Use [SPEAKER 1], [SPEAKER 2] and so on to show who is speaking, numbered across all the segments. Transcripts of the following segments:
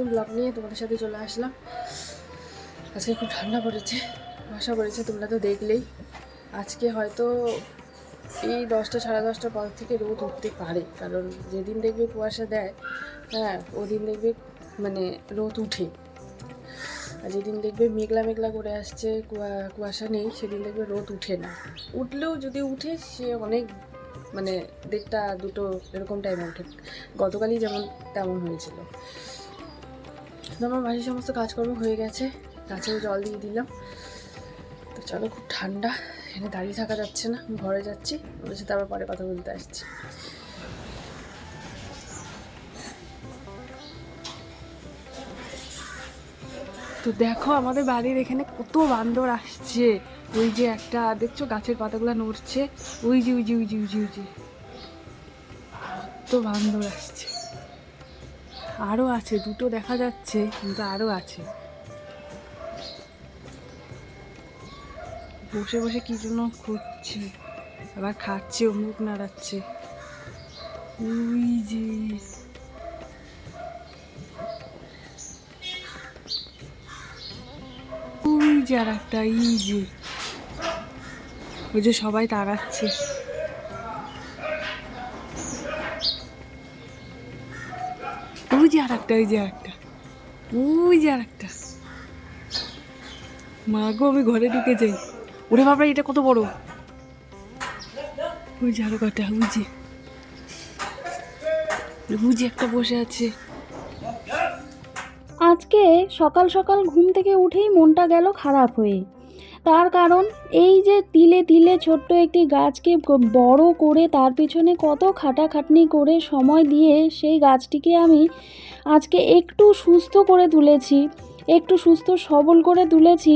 [SPEAKER 1] নতুন ব্লগ নিয়ে তোমাদের সাথে চলে আসলাম। আজকে খুব ঠান্ডা পড়েছে, বর্ষা পড়েছে, তোমরা তো দেখলেই। আজকে হয়তো এই 10টা সাড়ে 10টার পর থেকে রোদ উঠতে পারে, কারণ যেদিন দেখবে কুয়াশা দেয়, হ্যাঁ ওদিন দেখবে মানে রোদ উঠে। আর যেদিন দেখবে মেঘলা মেঘলা করে আসছে, কুয়াশা নেই, সেদিন দেখবে রোদ উঠে না। উঠলেও যদি উঠে সে অনেক মানে 1টা 2টো এরকম টাইমে ওঠে। গতকালই যেমন তেমন হয়েছিল। তো আমার বাড়ির সমস্ত কাজকর্ম হয়ে গেছে, গাছেও জল দিয়ে দিলাম। তো চলো, খুব ঠান্ডা, এখানে দাঁড়িয়ে থাকা যাচ্ছে না, আমি ঘরে যাচ্ছি, ওদের সাথে আবার পরে কথা বলতে আসছি। তো দেখো আমাদের বাড়ির এখানে কত বান্দর আসছে। ওই যে একটা দেখছো গাছের পাতাগুলো নড়ছে, ওই যে ওই যে ওই যে ওই যে ওই যে কত বান্দর আসছে। আরও আছে, 2টো দেখা যাচ্ছে, কিন্তু আরও আছে। বসে বসে কি জন্য খুঁজছে, আবার খাচ্ছে, মুখ নাড়াচ্ছে। ওই যে ওই যে আর একটা, এই যে ওই যে সবাই তাড়াচ্ছে। ওই যে আর একটা, ওই যে আর একটা, ওই যে আর একটা। মা গো, আমি ঘরে ঢুকে যাই। ওরে বাবা, এটা কত বড়। ওই যে আরো কটা, বুঝি একটা বসে আছে।
[SPEAKER 2] আজকে সকাল সকাল ঘুম থেকে উঠেই মনটা গেল খারাপ হয়ে। তার কারণ এই যে তিলে তিলে ছোট্ট একটি গাছকে বড় করে তার পিছনে কত খাটাখাটনি করে সময় দিয়ে সেই গাছটিকে আমি আজকে একটু সুস্থ করে তুলেছি, একটু সুস্থ সবল করে তুলেছি।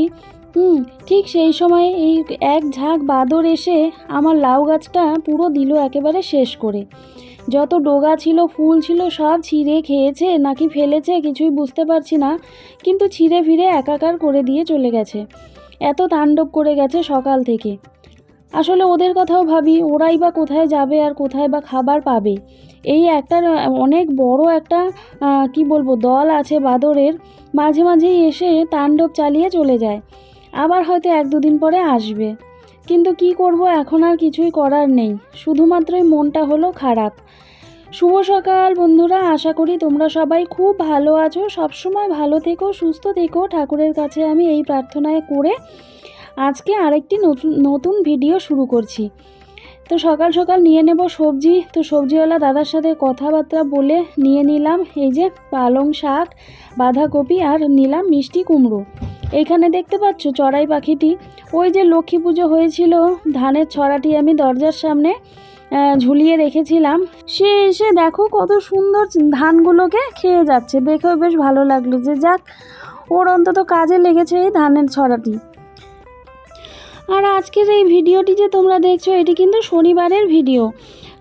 [SPEAKER 2] ঠিক সেই সময় এই এক ঝাঁক বাদর এসে আমার লাউ গাছটা পুরো দিল একেবারে শেষ করে। যত ডগা ছিল, ফুল ছিল, সব ছিঁড়ে খেয়েছে নাকি ফেলেছে কিছুই বুঝতে পারছি না, কিন্তু ছিঁড়ে ফিরে একাকার করে দিয়ে চলে গেছে। এত তাণ্ডব করে গেছে সকাল থেকে। আসলে ওদের কথাও ভাবি, ওরাই বা কোথায় যাবে আর কোথায় বা খাবার পাবে। এই একটা অনেক বড় একটা কি বলবো দল আছে বাদরের, মাঝে মাঝেই এসে তাণ্ডব চালিয়ে চলে যায়। আবার হয়তো 1-2 দিন পরে আসবে, কিন্তু কি করব, এখন আর কিছুই করার নেই। শুধুমাত্রই মনটা হলো খারাপ। শুভ সকাল বন্ধুরা, আশা করি তোমরা সবাই খুব ভালো আছো। সবসময় ভালো থেকো, সুস্থ থেকো, ঠাকুরের কাছে আমি এই প্রার্থনায় করে আজকে আরেকটি নতুন ভিডিও শুরু করছি। তো সকাল সকাল নিয়ে নেব সবজি। তো সবজিওয়ালা দাদার সাথে কথাবার্তা বলে নিয়ে নিলাম এই যে পালং শাক, বাঁধাকপি, আর নিলাম মিষ্টি কুমড়ো। এইখানে দেখতে পাচ্ছ চড়াই পাখিটি, ওই যে লক্ষ্মী পুজো হয়েছিল, ধানের ছড়াটি আমি দরজার সামনে ঝুলিয়ে রেখেছিলাম। সে এসে দেখো কত সুন্দর ধানগুলোকে খেয়ে যাচ্ছে, দেখেও বেশ ভালো লাগলো যে যাক, ওর অন্তত কাজে লেগেছে এই ধানের ছড়াটি। আর আজকের এই ভিডিওটি যে তোমরা দেখছো, এটি কিন্তু শনিবারের ভিডিও।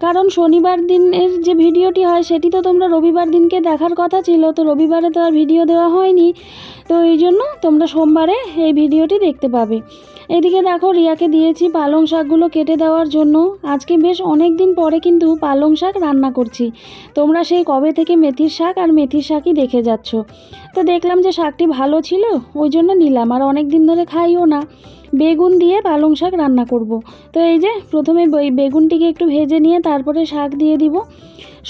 [SPEAKER 2] কারণ শনিবার দিনের যে ভিডিওটি হয় সেটি তো তোমরা রবিবার দিনকে দেখার কথা ছিল, তো রবিবারে তো আর ভিডিও দেওয়া হয়নি। তো এই জন্য তোমরা সোমবারে এই ভিডিওটি দেখতে পাবে। এদিকে দেখো রিয়াকে দিয়েছি পালং শাকগুলো কেটে দেওয়ার জন্য। আজকে বেশ অনেক দিন পরে কিন্তু পালং শাক রান্না করছি। তোমরা সেই কবে থেকে মেথির শাক আর মেথির শাকই দেখে যাচ্ছ। তো দেখলাম যে শাকটি ভালো ছিল, ওই জন্য নিলাম। আর অনেক দিন ধরে খাইও না, বেগুন দিয়ে পালং শাক রান্না করব। তো এই যে প্রথমে বেগুনটিকে একটু ভেজে নিয়ে তারপরে শাক দিয়ে দিব।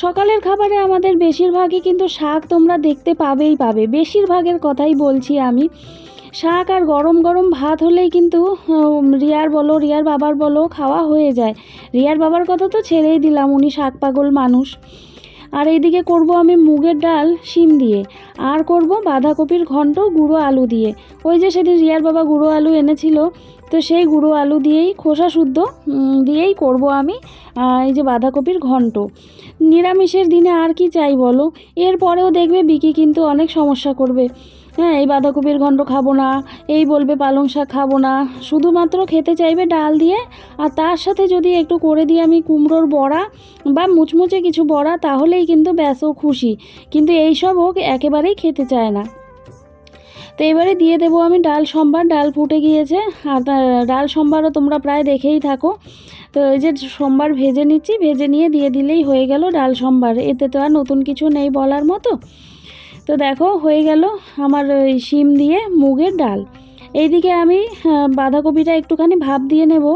[SPEAKER 2] সকালের খাবারে আমাদের বেশিরভাগই কিন্তু শাক তোমরা দেখতে পাবে, বেশিরভাগের কথাই বলছি আমি। শাক আর গরম গরম ভাত হলেই কিন্তু রিয়ার বলো, রিয়ার বাবার বলো, খাওয়া হয়ে যায়। রিয়ার বাবার কথা তো ছেড়েই দিলাম, উনি শাক পাগল মানুষ। আর এইদিকে করব আমি মুগের ডাল শিম দিয়ে, আর করব বাঁধাকপির ঘন্ট গুঁড়ো আলু দিয়ে। ওই যে সেদিন রিয়ার বাবা গুঁড়ো আলু এনেছিল, তো সেই গুঁড়ো আলু দিয়েই খোসা শুদ্ধ দিয়েই করব আমি এই যে বাঁধাকপির ঘন্ট। নিরামিষের দিনে আর কি চাই বলো। এরপরেও দেখবে বিকি কিন্তু অনেক সমস্যা করবে। হ্যাঁ, এই বাঁধাকপির ঘন্ট খাবো না, এই বলবে পালং শাক খাবো না, শুধুমাত্র খেতে চাইবে ডাল দিয়ে। আর তার সাথে যদি একটু করে দিই আমি কুমড়োর বড়া বা মুচমুচে কিছু বড়া, তাহলেই কিন্তু ব্যাস ও খুশি। কিন্তু এইসব ও একেবারেই খেতে চায় না। তো এবারে দিয়ে দেবো আমি ডাল সম্বার। ডাল ফুটে গিয়েছে, আর ডাল সম্বারও তোমরা প্রায় দেখেই থাকো। তো এই যে সম্বার ভেজে নিচ্ছি, ভেজে নিয়ে দিয়ে দিলেই হয়ে গেল ডাল সম্বার। এতে তো আর নতুন কিছু নেই বলার মতো। তো দেখো হয়ে গেল আমার ওই শিম দিয়ে মুগের ডাল। এইদিকে আমি বাঁধাকপিটা একটুখানি ভাপ দিয়ে নেব।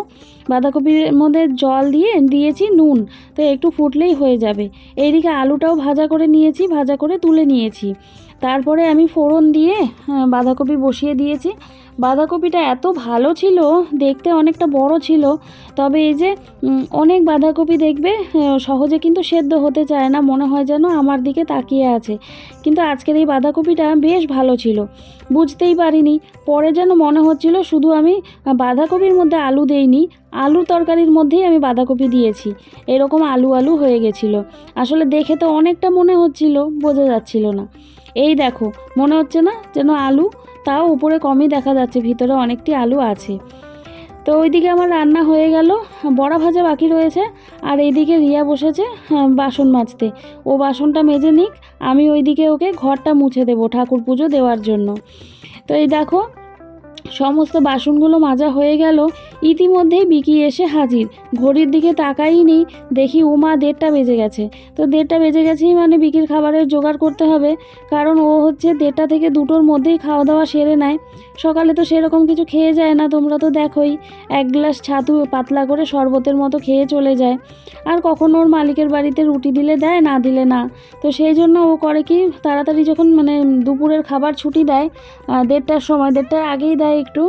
[SPEAKER 2] বাঁধাকপির মধ্যে জল দিয়ে দিয়েছি নুন, তো একটু ফুটলেই হয়ে যাবে। এইদিকে আলুটাও ভাজা করে নিয়েছি, ভাজা করে তুলে নিয়েছি। তারপরে আমি ফোড়ন দিয়ে বাঁধাকপি বসিয়ে দিয়েছি। বাঁধাকপিটা এত ভালো ছিল, দেখতে অনেকটা বড় ছিল, তবে এই যে অনেক বাঁধাকপি দেখবে সহজে কিন্তু সেদ্ধ হতে চায় না, মনে হয় যেন আমার দিকে তাকিয়ে আছে। কিন্তু আজকের এই বাঁধাকপিটা বেশ ভালো ছিল, বুঝতেই পারিনি। পরে যেন মনে হচ্ছিল শুধু আমি বাঁধাকপির মধ্যে আলু দেইনি, আলুর তরকারির মধ্যেই আমি বাঁধাকপি দিয়েছি, এরকম আলু আলু হয়ে গেছিলো। আসলে দেখে তো অনেকটা মনে হচ্ছিল, বোঝা যাচ্ছিল না। এই দেখো, মনে হচ্ছে না যেন আলু, তাও উপরে কমই দেখা যাচ্ছে, ভিতরে অনেকটি আলু আছে। তো ওইদিকে আমার রান্না হয়ে গেল, বড়া ভাজা বাকি রয়েছে। আর এইদিকে রিয়া বসেছে বাসন মাজতে। ও বাসনটা মেজে নিক, আমি ওইদিকে ওকে ঘরটা মুছে দেবো ঠাকুর পুজো দেওয়ার জন্য। তো এই দেখো সমস্ত বাসনগুলো মাজা হয়ে গেল। ইতিমধ্যেই বিকি এসে হাজির। ঘড়ির দিকে তাকাইনি, দেখি উমা 1:30 বেজে গেছে। তো 1:30 বেজে গেছেই মানে বিকির খাবারের জোগাড় করতে হবে, কারণ ও হচ্ছে 1:30 থেকে 2টোর মধ্যেই খাওয়া দাওয়া সেরে নেয়। সকালে তো সেরকম কিছু খেয়ে যায় না, তোমরা তো দেখোই। 1 গ্লাস ছাতু পাতলা করে শরবতের মতো খেয়ে চলে যায়। আর কখনো ওর মালিকের বাড়িতে রুটি দিলে দেয়, না দিলে না। তো সেই জন্য ও করে কি, তাড়াতাড়ি যখন মানে দুপুরের খাবার ছুটি দেয় 1:30টার সময়, 1:30টার আগেই দেয় একটু,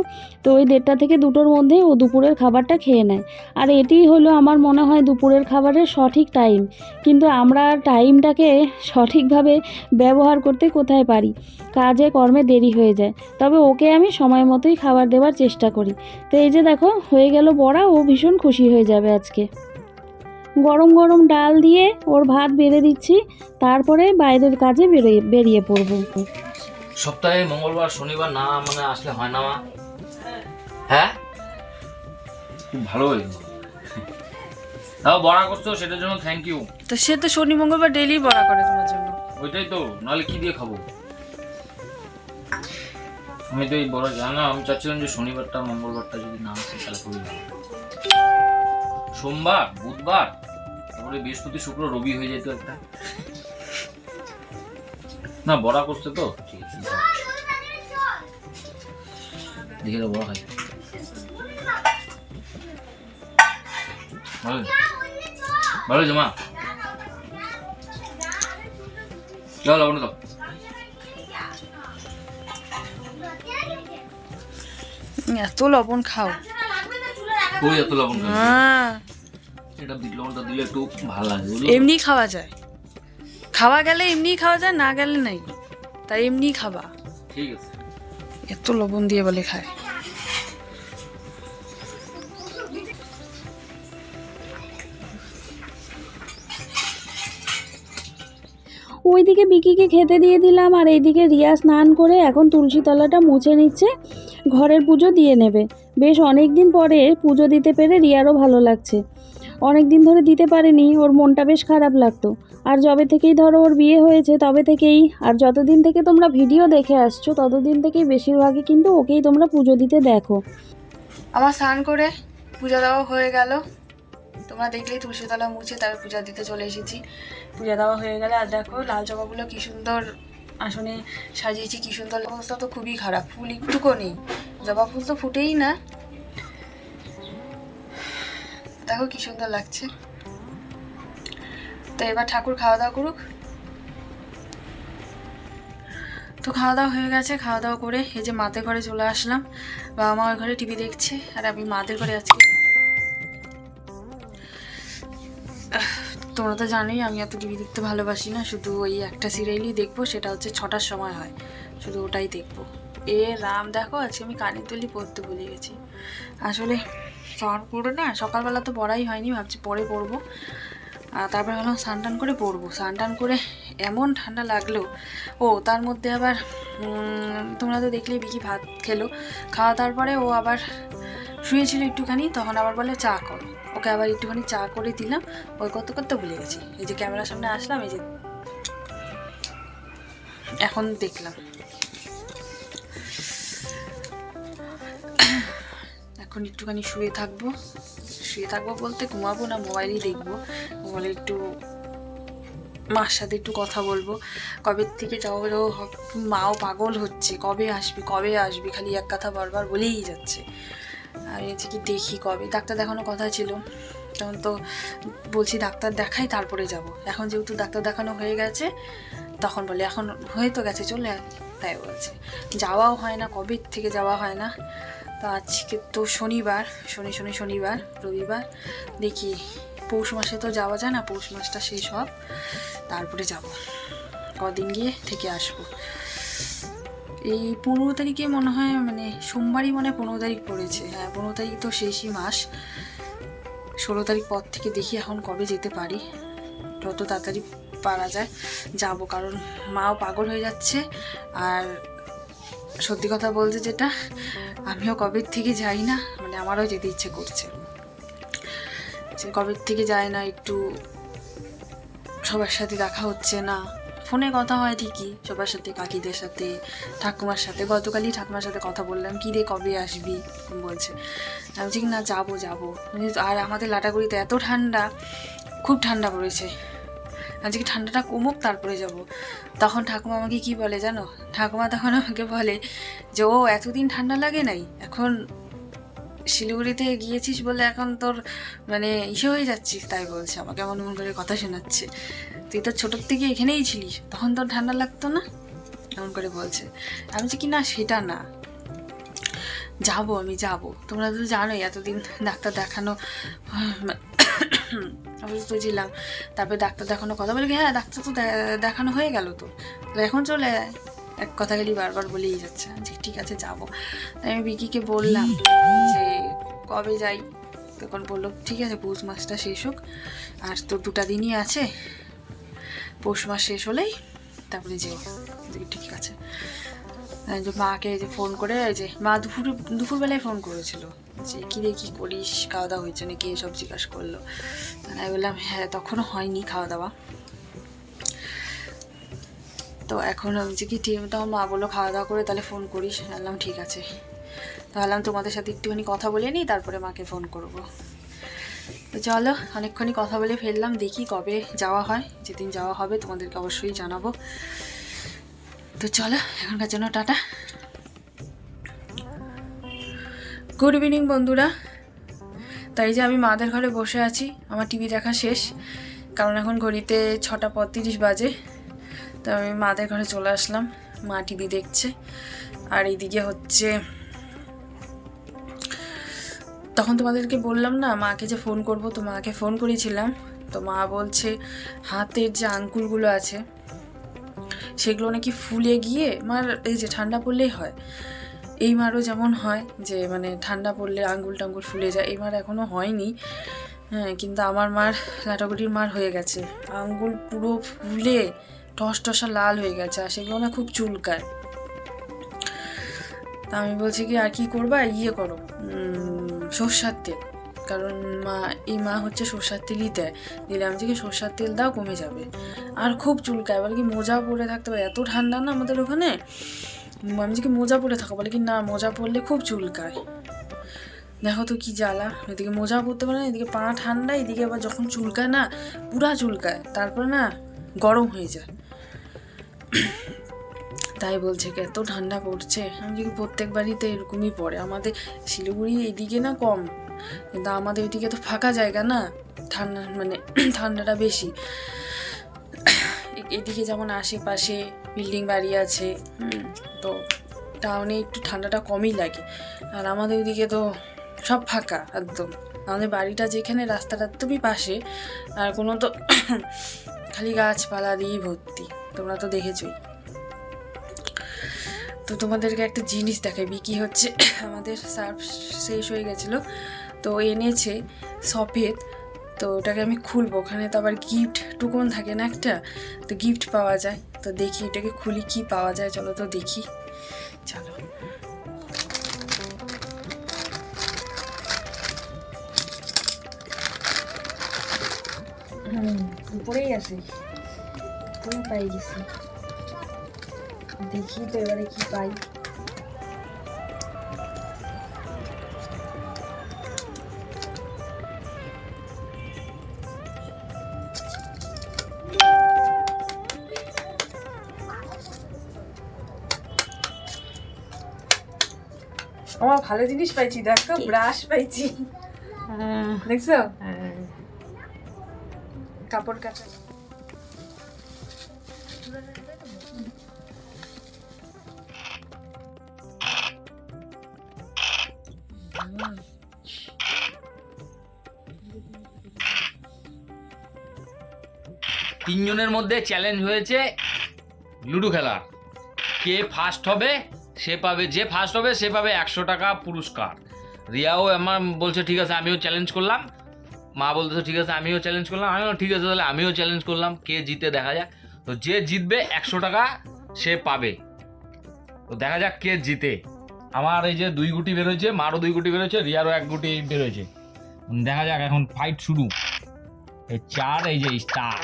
[SPEAKER 2] তো ওই 1:30 থেকে 2টোর মধ্যেই ও দুপুরের খাবারটা খেয়ে নেয়। আর এটিই হলো আমার মনে হয় দুপুরের খাবারের সঠিক টাইম। কিন্তু আমরা টাইমটাকে সঠিকভাবে ব্যবহার করতে কোথায় পারি, কাজে কর্মে দেরি হয়ে যায়। তবে ওকে আমি সময় মতোই খাবার দেওয়ার চেষ্টা করি। তো এই যে দেখো হয়ে গেল বড়া, ও ভীষণ খুশি হয়ে যাবে আজকে। গরম গরম ডাল দিয়ে ওর ভাত বেড়ে দিচ্ছি, তারপরে বাইরের কাজে বেরিয়ে পড়বো।
[SPEAKER 3] সপ্তাহে মঙ্গলবার শনিবার না মানে আসলে হয় না মা? হ্যাঁ, খুব ভালো হয়েছে। তাও বড়া করছো, সেটার জন্য থ্যাংক ইউ।
[SPEAKER 1] তো সে তো শনি মঙ্গলবার ডেইলি বড়া করে তোমার জন্য।
[SPEAKER 3] ওইটাই তো, নাহলে কি দিয়ে খাবো? আমি তো এই বড় জানা, আমি চাচ্ছিলাম যে শনিবারটা মঙ্গলবারটা যদি না আসে তাহলে খুবই ভালো। সোমবার বুধবার তারপরে বৃহস্পতি শুক্র রবি হয়ে যেত একটা। না বড়া করছে তো ঠিক আছে, দেখে তো বড়া খাই। ভালো ভালো হয়েছে মা, চল লবণ দাও।
[SPEAKER 1] এত লবণ খাও?
[SPEAKER 3] ওই এত লবণ খাই,
[SPEAKER 1] হ্যাঁ,
[SPEAKER 3] এটা বিট লবণটা দিলে একটু ভালো লাগে।
[SPEAKER 1] এমনি খাওয়া যায়, খাওয়া গেলে এমনি খাওয়া যায়, না গেলে নাই, তাই এমনি খাবা।
[SPEAKER 3] ঠিক আছে।
[SPEAKER 1] এত লবণ দিয়ে বলে খায়।
[SPEAKER 2] ওইদিকে বিকিকে খেতে দিয়ে দিলাম, আর এইদিকে রিয়া স্নান করে এখন তুলসী তলাটা মুছে নিচ্ছে, ঘরের পুজো দিয়ে নেবে। বেশ অনেক দিন পরে পুজো দিতে পেরে রিয়ারও ভালো লাগছে। অনেক দিন ধরে দিতে পারেনি, ওর মনটা বেশ খারাপ লাগতো। আর যবে থেকেই ধরো ওর বিয়ে হয়েছে তবে থেকেই, আর যতদিন থেকে তোমরা ভিডিও দেখে আসছো ততদিন থেকেই বেশিরভাগই কিন্তু ওকেই তোমরা পুজো দিতে দেখো।
[SPEAKER 1] আমার স্নান করে পূজা দেওয়া হয়ে গেল, তোমরা দেখলেই তুলসীতলা মুছে তারপর পূজা দিতে চলে এসেছি। পূজা দেওয়া হয়ে গেলে আর দেখো লাল জবাগুলো কি সুন্দর আসনে সাজিয়েছি, কি সুন্দর। অবস্থা তো খুবই খারাপ, ফুল একটুকু নেই, জবা ফুল তো ফুটেই না। দেখো কি সুন্দর লাগছে। তো এবার ঠাকুর খাওয়া দাওয়া করুক। তো খাওয়া দাওয়া হয়ে গেছে, খাওয়া দাওয়া করে এই যে মাদের ঘরে চলে আসলাম। বাবা মা ওই ঘরে টিভি দেখছে আর আমি মাদের ঘরে আজকে। তোমরা তো জানোই আমি এত টিভি দেখতে ভালোবাসি না, শুধু ওই একটা সিরিয়ালই দেখবো, সেটা হচ্ছে 6টার সময় হয়, শুধু ওটাই দেখবো। এ রাম, দেখো আজকে আমি কানের তুলি পরতে ভুলে গেছি। আসলে স্নান করে না, সকালবেলা তো পড়াই হয়নি, ভাবছি পরে পরবো। তারপরে হলো স্নান টান করে পরবো। স্নান টান করে এমন ঠান্ডা লাগলো, ও তার মধ্যে আবার তোমরা তো দেখলেই বিকি ভাত খেলো, খাওয়া দাওয়ার পরে ও আবার শুয়েছিল একটুখানি, তখন আবার বলে চা করো। ওকে আবার একটুখানি চা করে দিলাম, ওই করতে করতে ভুলে গেছি। এই যে ক্যামেরার সামনে আসলাম, এই যে এখন দেখলাম। এখন একটুখানি শুয়ে থাকবো বলতে ঘুমাবো না, মোবাইলই দেখবো। মোবাইলে একটু মার সাথে একটু কথা বলবো, কবে থেকে যাবো যাবো মাও পাগল হচ্ছে, কবে আসবি খালি এক কথা বারবার বলেই যাচ্ছে। আর এই যে কি দেখি কবে ডাক্তার দেখানোর কথা ছিল, তখন তো বলছি ডাক্তার দেখাই তারপরে যাব। এখন যেহেতু ডাক্তার দেখানো হয়ে গেছে তখন বলে এখন হয়ে তো গেছে চলে আয়, তাই বলছে। যাওয়াও হয় না, কবে থেকে যাওয়া হয় না। তো আজকে তো শনিবার, শনিবার রবিবার, দেখি পৌষ মাসে তো যাওয়া যায় না, পৌষ মাসটা শেষ হব তারপরে যাব, কদিন গিয়ে থেকে আসবো। এই 15 তারিখে মনে হয়, মানে সোমবারই মনে হয় 15 তারিখ পড়েছে। হ্যাঁ 15 তারিখ তো শেষই মাস। 16 তারিখ পর থেকে দেখি এখন কবে যেতে পারি, যত তাড়াতাড়ি পারা যায় যাব, কারণ মাও পাগল হয়ে যাচ্ছে। আর সত্যি কথা বলতে যেটা, আমিও কবে থেকে যাই না, মানে আমারও যেতে ইচ্ছে করছে, যে কবে থেকে যায় না, একটু সবার সাথে দেখা হচ্ছে না। ফোনে কথা হয় ঠিকই সবার সাথে, কাকিদের সাথে, ঠাকুমার সাথে। গতকালই ঠাকুমার সাথে কথা বললাম, কী রে কবে আসবি বলছে। আমি বলছি না যাবো। আর আমাদের লাটাগুড়িতে এত ঠান্ডা, খুব ঠান্ডা পড়েছে, আজকে ঠান্ডাটা কমুক তারপরে যাব। তখন ঠাকুমা আমাকে কি বলে জানো, ঠাকুমা তখন আমাকে বলে যে ও এতদিন ঠান্ডা লাগে নাই, এখন শিলিগুড়িতে গিয়েছিস বলে এখন তোর মানে ইসে হয়ে যাচ্ছিস, তাই বলছে আমাকে, এমন মন করে কথা শোনাচ্ছে। তুই তো ছোটোর থেকে এখানেই ছিলিস, তখন তোর ঠান্ডা লাগতো না, এমন করে বলছে। আমি বলছি কি না সেটা না, আমি যাব। তোমরা তো জানোই এতদিন ডাক্তার দেখানো অসুস্থ ছিলাম, তারপরে ডাক্তার দেখানোর কথা বলে, হ্যাঁ ডাক্তার তো দেখানো হয়ে গেল, তো এখন চলে আয়। এক কথা গেলি বারবার বলেই যাচ্ছে যে ঠিক আছে যাবো। তাই আমি বিকিকে বললাম যে কবে যাই, তখন বললো ঠিক আছে পৌষ মাসটা শেষ হোক, আর তো 2টা দিনই আছে, পৌষ মাস শেষ হলেই তারপরে যেও। ঠিক আছে। যে মাকে যে ফোন করে, যে মা দুপুরবেলায় ফোন করেছিল যে কী রে কী করিস, খাওয়া দাওয়া হয়েছে নাকি এসব জিজ্ঞাসা করলো। আমি বললাম হ্যাঁ তখনও হয়নি খাওয়া দাওয়া। তো এখন হচ্ছে কি ঠিক, তখন মা বললো খাওয়া দাওয়া করে তাহলে ফোন করিস। বললাম ঠিক আছে, তাহলে তোমাদের সাথে একটুখানি কথা বলে নিই তারপরে মাকে ফোন করব। তো চলো অনেকক্ষণই কথা বলে ফেললাম, দেখি কবে যাওয়া হয়, যেদিন যাওয়া হবে তোমাদেরকে অবশ্যই জানাবো। তো চলো এখনকার জন্য টাটা, গুড ইভিনিং বন্ধুরা। তাই যে আমি মাদের ঘরে বসে আছি, আমার টিভি দেখা শেষ, কারণ এখন ঘড়িতে 6:35 বাজে। তো আমি মাদের ঘরে চলে আসলাম, মা টিভি দেখছে। আর এইদিকে হচ্ছে, তখন তোমাদেরকে বললাম না মাকে যে ফোন করব, তো মাকে ফোন করেছিলাম। তো মা বলছে হাতের যে আঙ্গুলগুলো আছে সেগুলো নাকি ফুলে গিয়ে, মার এই যে ঠান্ডা পড়লেই হয়, এই মারও যেমন হয় যে মানে ঠান্ডা পড়লে আঙ্গুল টাঙ্গুল ফুলে যায়, এই মার এখনও হয়নি। হ্যাঁ কিন্তু আমার মার, লাটাগুড়ির মার হয়ে গেছে, আঙ্গুল পুরো ফুলে টসটসা লাল হয়ে গেছে, আর সেগুলো না খুব চুলকায়। তা আমি বলছি কি আর কি করবা, ইয়ে করো সর্ষার তেল, কারণ মা হচ্ছে সর্ষার তেলই দেয়, দিলে আমি কি সর্ষার তেল দাও কমে যাবে। আর খুব চুলকায়, বলে কি মোজা পরে থাকতে হবে, এত ঠান্ডা না আমাদের ওখানে, আমি কি মোজা পরে থাকো, বলে কি না মোজা পরলে খুব চুলকায়। দেখো তো কি জ্বালা, এদিকে মোজা পরতে পারে না, এদিকে পা ঠান্ডা, এদিকে আবার যখন চুলকায় না পুরা চুলকায়, তারপরে না গরম হয়ে যায়। তাই বলছে কি এত ঠান্ডা পড়ছে, আমি কি প্রত্যেক বাড়িতে এরকমই পড়ে, আমাদের শিলিগুড়ি এদিকে না কম, কিন্তু আমাদের এদিকে তো ফাঁকা জায়গা না, ঠান্ডা মানে ঠান্ডাটা বেশি। এদিকে যেমন আশেপাশে বিল্ডিং বাড়ি আছে, তো টাউনে একটু ঠান্ডাটা কমই লাগে, আর আমাদের ওইদিকে তো সব ফাঁকা একদম। আমাদের বাড়িটা যেখানে রাস্তাটা একদমই পাশে, আর কোনো তো খালি গাছপালা দিয়েই ভর্তি, তোমরা তো দেখেছোই। তো তোমাদেরকে একটা জিনিস দেখাই, বিকি হচ্ছে আমাদের সার্ফ শেষ হয়ে গেছিলো, তো এনেছে সফেদ, তো ওটাকে আমি খুলবো, ওখানে তো আবার গিফট টুকন থাকে না একটা, তো গিফট পাওয়া যায়, তো দেখি এটাকে খুলি কি পাওয়া যায়, চলো তো দেখি, চলো। উপরেই আছে, পাই গেছি, দেখি তো এবারে কি পাই। আমার ভালো জিনিস পাইছি, দেখো ব্রাশ পাইছি, দেখছো কাপড় কাচা।
[SPEAKER 3] তিনজনের মধ্যে চ্যালেঞ্জ হয়েছে লুডো খেলা। কে ফার্স্ট হবে সে পাবে, যে ফার্স্ট হবে সে পাবে 100 টাকা পুরস্কার। রিয়াও আমার বলছে ঠিক আছে আমিও চ্যালেঞ্জ করলাম, মা বলতেছে ঠিক আছে আমিও চ্যালেঞ্জ করলাম, আমিও ঠিক আছে তাহলে আমিও চ্যালেঞ্জ করলাম, কে জিতে দেখা যাক। তো যে জিতবে 100 টাকা সে পাবে। তো দেখা যাক কে জিতে। আমার এই যে 2 গুটি বেরোচ্ছে, মারও 2 গুটি বেরোচ্ছে, রিয়ারও 1 গুটি বেরোচ্ছে। দেখা যাক এখন ফাইট শুরু। এই 4, এই যে স্টার,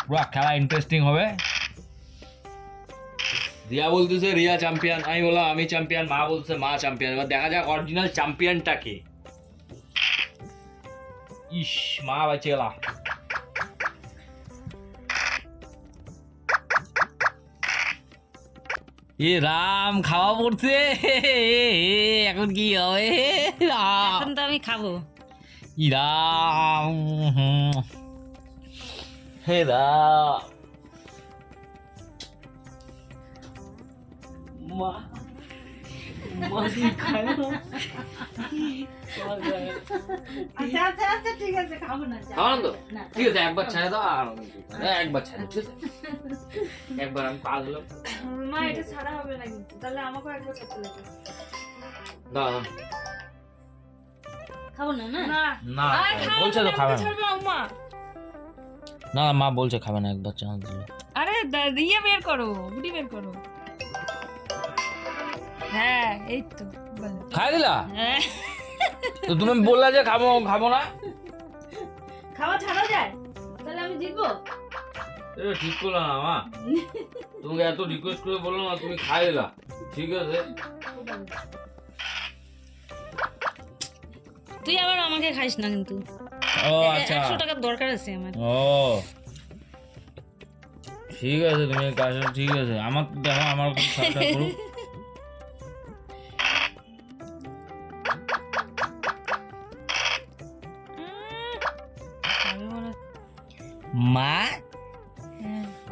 [SPEAKER 3] পুরো খেলা ইন্টারেস্টিং হবে। রিয়া বলতেছে রিয়া চ্যাম্পিয়ন, আমি বললাম আমি চ্যাম্পিয়ন, মা বলছে মা চ্যাম্পিয়ন। এবার দেখা যাক অরিজিনাল চ্যাম্পিয়নটা কে। ইস, মা বাঁচে গেলা। এ রাম, খাওয়া পড়ছে, এখন কি হবে?
[SPEAKER 4] এখন তো আমি খাবো।
[SPEAKER 3] ইরাম, হে রাম, মা
[SPEAKER 4] আচ্ছা আচ্ছা আচ্ছা ঠিক আছে, খাবো না।
[SPEAKER 3] খাওয়ান তো
[SPEAKER 4] না।
[SPEAKER 3] ঠিক আছে, একবার ছেড়ে দাও আর একবার ছেড়ে, ঠিক আছে একবার আমি পা দিলাম।
[SPEAKER 4] মা এটা ছাড়া হবে না কিন্তু, তাহলে আমাকেও একবার খেতে লাগবে।
[SPEAKER 3] দাও
[SPEAKER 4] খাবো না না
[SPEAKER 3] না, বলছে তো খাবে না।
[SPEAKER 4] ছাড়বে মা।
[SPEAKER 3] না মা বলছে খাবে না, একবার চান্স দিলে।
[SPEAKER 4] আরে দিয়ে বের করো, গুটি বের করো। হ্যাঁ এই তো বলো।
[SPEAKER 3] খাই দিলা?
[SPEAKER 4] হ্যাঁ।
[SPEAKER 3] তো তুমি বললা যে খাবো খাবো না।
[SPEAKER 4] খাওয়া ছাড়া যায়, তাহলে আমি জিতবো।
[SPEAKER 3] এটা ঠিক করলো না মা, তোমাকে এত রিকোয়েস্ট করে বললো না, তুমি খাই দিলা, ঠিক আছে।
[SPEAKER 4] তুই আবার আমাকে খাইস না কিন্তু।
[SPEAKER 3] ও আচ্ছা,
[SPEAKER 4] 100 টাকার দরকার আছে আমার।
[SPEAKER 3] ও ঠিক আছে, তুমি কাজ ঠিক আছে। আমার দেখো আমার সাথে করো। মা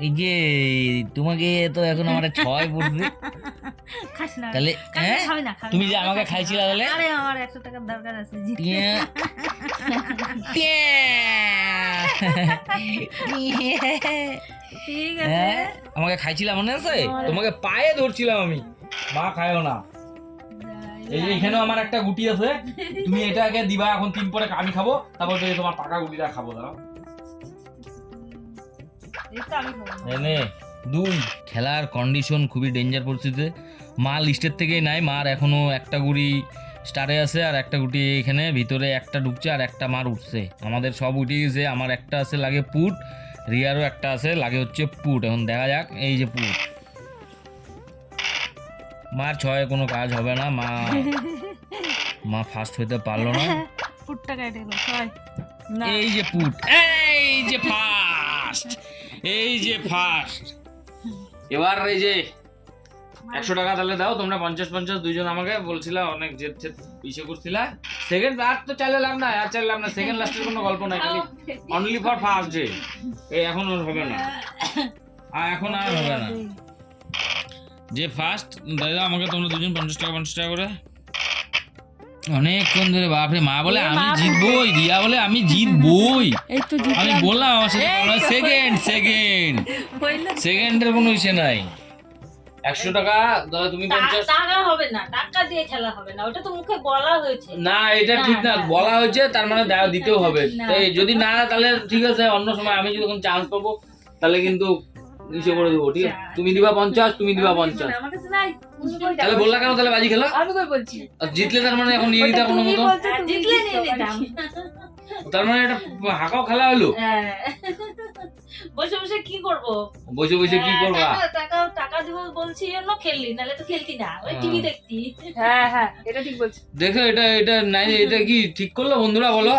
[SPEAKER 3] এই যে তোমাকে তো এখন আমার 6 পড়বে,
[SPEAKER 4] খাস না
[SPEAKER 3] তাহলে হ্যাঁ
[SPEAKER 4] খাবি না, খাবি
[SPEAKER 3] তুমি যে
[SPEAKER 4] না।
[SPEAKER 3] আমাকে খাইছিলা তাহলে
[SPEAKER 4] আরে আমার 100 টাকার দরকার আছে।
[SPEAKER 3] টিয়া, টিয়া।
[SPEAKER 4] ঠিক আছে।
[SPEAKER 3] হ্যাঁ আমাকে খাইছিলাম মনে আছে? তোমাকে পায়ে ধরছিলাম আমি, মা খায়ও না। এই যে এখানেও আমার একটা গুটি আছে, তুমি এটাকে দিবা এখন 3 পরে, আমি খাবো, তারপর তো তোমার পাকা গুটিটা খাবো। দাঁড়াও
[SPEAKER 4] এটা আমি খাবো না।
[SPEAKER 3] এনে 2। খেলার কন্ডিশন খুবই ডেঞ্জার পরিস্থিতিতে। মা লিস্টের থেকেই নাই, মার এখনো একটা গুটি স্টারে আছে আর একটা গুটি এখানে ভিতরে একটা ঢুকছে আর একটা মার উঠছে। আমাদের সব উঠে গেছে, আমার একটা আছে লাগে পুট, রিয়ারও একটা আছে লাগে হচ্ছে পুট। এখন দেখা যাক, এই যে পুট, মার 6 কোনো কাজ হবে না, মা ফার্স্ট হইতে পারলো না।
[SPEAKER 4] ফুটটা কেটে গেল, ছয়। না
[SPEAKER 3] এই যে পুট, এই যে ফার্স্ট, এই যে ফার্স্ট। এবার এই যে 100 টাকা তাহলে দাও তোমরা, 50-50 দুইজন আমাকে বলছিলা, অনেক জেদ জেদ ইসে করছিলা। সেকেন্ড আর তো চাইলে লাভ না, আর চাইলে লাভ না, সেকেন্ড লাস্টের কোনো গল্প নাই, খালি অনলি ফর ফার্স্ট ডে। এই এখন আর হবে না, আর এখন আর হবে না। যে ফার্স্ট দাদা আমাকে তোমরা দুজন 50 টাকা 50 টাকা করে অনেকক্ষণ ধরে। বাপরে, মা বলে আমি জিতবই, রিয়া বলে আমি জিতবই।
[SPEAKER 4] এই তো
[SPEAKER 3] আমি বললাম আমার সাথে সেকেন্ড সেকেন্ডের কোনো ইসে নাই। 100 টাকা দাদা, তুমি 50
[SPEAKER 4] টাকা হবে না, টাকা দিয়ে খেলা হবে না, ওটা তো মুখে বলা হয়েছে।
[SPEAKER 3] না এটা ঠিক না, বলা হয়েছে তার মানে দিতেও হবে।
[SPEAKER 4] না।
[SPEAKER 3] এই যদি না তাহলে ঠিক আছে, অন্য সময় আমি যখন চান্স পাবো তাহলে কিন্তু ইসে করে দেবো, ঠিক আছে। তুমি দিবা 50, তুমি দিবা 50।
[SPEAKER 4] আমার কাছে নাই।
[SPEAKER 3] তাহলে বললা কেন তাহলে বাজি খেলা?
[SPEAKER 1] আমি কই বলছি,
[SPEAKER 3] আর জিতলে তার মানে এখন নিয়ে নিতা কোনো মতো,
[SPEAKER 4] জিতলে নিয়ে নিতাম।
[SPEAKER 3] তার মানে এটা হাঁকাও খেলা হলো।
[SPEAKER 4] হ্যাঁ। বসে বসে কি করব?
[SPEAKER 3] বসে বসে কি করবা?
[SPEAKER 4] টাকা টাকা দিব বলছি জন্য খেললি, নালে তো খেলতি না, ওই টিভি দেখতি।
[SPEAKER 1] হ্যাঁ হ্যাঁ এটা ঠিক বলছি।
[SPEAKER 3] দেখো এটা এটা নাই, এটা কি ঠিক করলো বন্ধুরা বলো?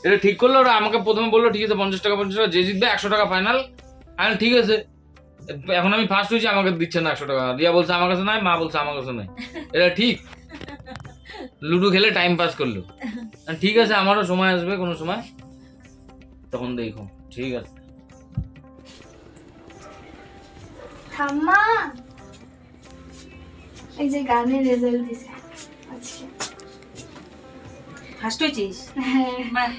[SPEAKER 3] এটা ঠিক করলো? ওরা আমাকে প্রথমে বললো ঠিক আছে 50 টাকা 50 টাকা, যে জিতবে 100 টাকা ফাইনাল। আর ঠিক আছে এখন আমি ফার্স্ট হয়েছি, আমাকে দিচ্ছে না 100 টাকা। রিয়া বলছে আমার কাছে নাই, মা বলছে আমার কাছে নাই। এটা ঠিক? লুডো খেলে টাইম পাস করলো। ঠিক আছে, আমারও সময় আসবে কোনো সময়, তখন দেখো। ঠিক আছে।
[SPEAKER 5] ঠাম্মা, এই যে গানের রেজাল্ট দিছে আজকে।
[SPEAKER 4] ফার্স্ট হয়েছিস?
[SPEAKER 5] হ্যাঁ,
[SPEAKER 4] বাহ,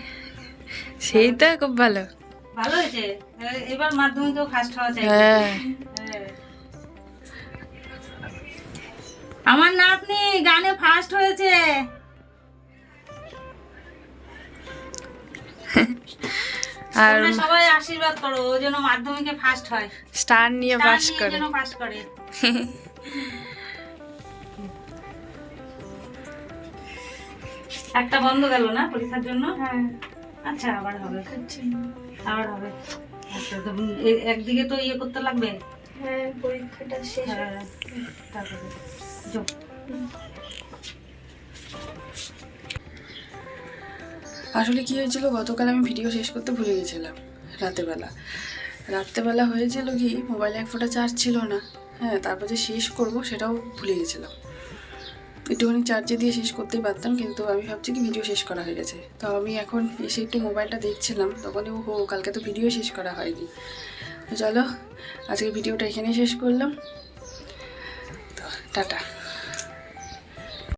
[SPEAKER 1] সেইটা খুব ভালো।
[SPEAKER 4] ভালো হয়েছে। এবার মাধ্যমিকেও ফার্স্ট হওয়া চাই।
[SPEAKER 1] হ্যাঁ,
[SPEAKER 4] আমার নাতনি গানে ফার্স্ট হয়েছে।
[SPEAKER 1] আর
[SPEAKER 4] তোমরা সবাই আশীর্বাদ করো ও যেন মাধ্যমিকে ফার্স্ট হয়,
[SPEAKER 1] স্টার নিয়ে
[SPEAKER 4] তার
[SPEAKER 1] পাস
[SPEAKER 4] নিয়ে
[SPEAKER 1] করে।
[SPEAKER 4] যেন পাস করে। একটা বন্ধ গেল না পরীক্ষার জন্য?
[SPEAKER 5] হ্যাঁ,
[SPEAKER 4] আচ্ছা, আবার হবে, আবার হবে। আচ্ছা, তো একদিকে তো ইয়ে করতে লাগবে।
[SPEAKER 5] হ্যাঁ, পরীক্ষাটা শেষ হয়ে
[SPEAKER 4] হ্যাঁ, তারপরে যাও।
[SPEAKER 1] আসলে কি হয়েছিল, গতকাল আমি ভিডিও শেষ করতে ভুলে গেছিলাম রাত্রেবেলা হয়েছিল কি, মোবাইলে এক ফোঁটা চার্জ ছিল না। হ্যাঁ, তারপর যে শেষ করব সেটাও ভুলে গেছিলাম। একটুখানি চার্জে দিয়ে শেষ করতেই পারতাম, কিন্তু আমি ভাবছি কি ভিডিও শেষ করা হয়ে গেছে। তো আমি এখন এসে একটু মোবাইলটা দেখছিলাম, তখনই কালকে তো ভিডিও শেষ করা হয়নি। তো চলো, আজকে ভিডিওটা এখানেই শেষ করলাম। তো টাটা।